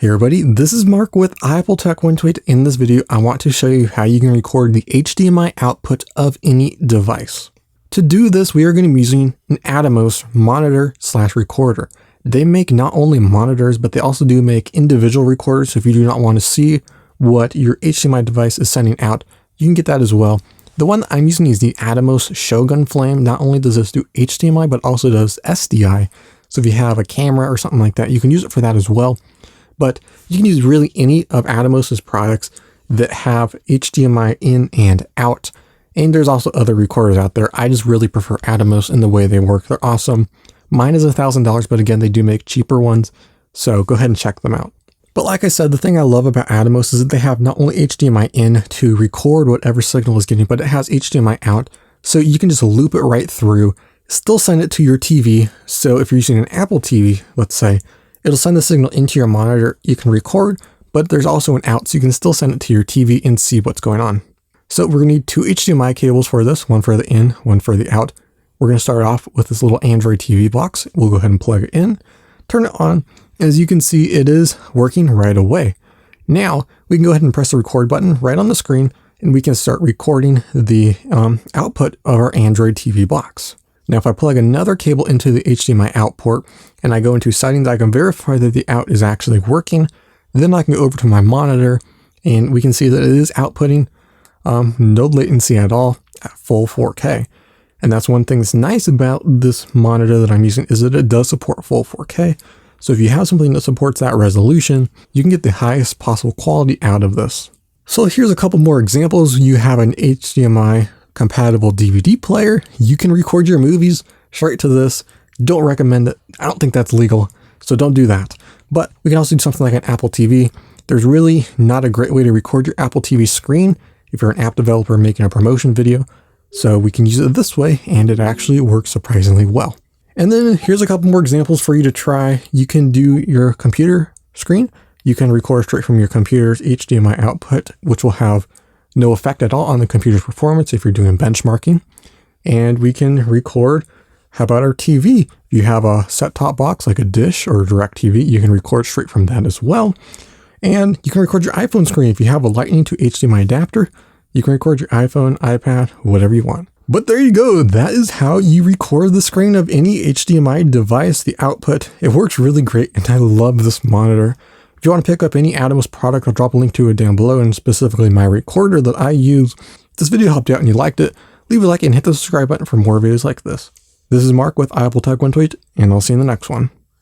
Hey everybody, this is Mark with Apple Tech 128. In this video, I want to show you how you can record the HDMI output of any device. To do this, we are going to be using an Atomos monitor/recorder. They make not only monitors, but they also do make individual recorders. So if you do not want to see what your HDMI device is sending out, you can get that as well. The one that I'm using is the Atomos Shogun Flame. Not only does this do HDMI, but also does SDI. So if you have a camera or something like that, you can use it for that as well. But you can use really any of Atomos's products that have HDMI in and out. And there's also other recorders out there. I just really prefer Atomos in the way they work. They're awesome. Mine is $1,000, but again, they do make cheaper ones. So go ahead and check them out. But like I said, the thing I love about Atomos is that they have not only HDMI in to record whatever signal is getting, but it has HDMI out. So you can just loop it right through, still send it to your TV. So if you're using an Apple TV, let's say, it'll send the signal into your monitor. You can record, but there's also an out, so you can still send it to your TV and see what's going on. So we're gonna need two HDMI cables for this, one for the in, one for the out. We're gonna start off with this little Android TV box. We'll go ahead and plug it in, turn it on. As you can see, it is working right away. Now we can go ahead and press the record button right on the screen, and we can start recording the output of our Android TV box. Now, if I plug another cable into the HDMI out port and I go into settings, I can verify that the out is actually working. Then I can go over to my monitor and we can see that it is outputting no latency at all at full 4K. And that's one thing that's nice about this monitor that I'm using is that it does support full 4K. So if you have something that supports that resolution, you can get the highest possible quality out of this. So here's a couple more examples. You have an HDMI compatible DVD player. You can record your movies straight to this. Don't recommend it. I don't think that's legal, so don't do that. But we can also do something like an Apple TV. There's really not a great way to record your Apple TV screen if you're an app developer making a promotion video. So we can use it this way, and it actually works surprisingly well. And then here's a couple more examples for you to try. You can do your computer screen. You can record straight from your computer's HDMI output, which will have no effect at all on the computer's performance if you're doing benchmarking. And we can record, how about our TV? If you have a set-top box like a dish or a DirecTV, you can record straight from that as well. And you can record your iPhone screen. If you have a Lightning to HDMI adapter, you can record your iPhone, iPad, whatever you want. But there you go. That is how you record the screen of any HDMI device, the output. It works really great, and I love this monitor. If you want to pick up any Atomos product, I'll drop a link to it down below, and specifically my recorder that I use. If this video helped you out and you liked it, leave a like and hit the subscribe button for more videos like this. This is Mark with Apple Tech 128, and I'll see you in the next one.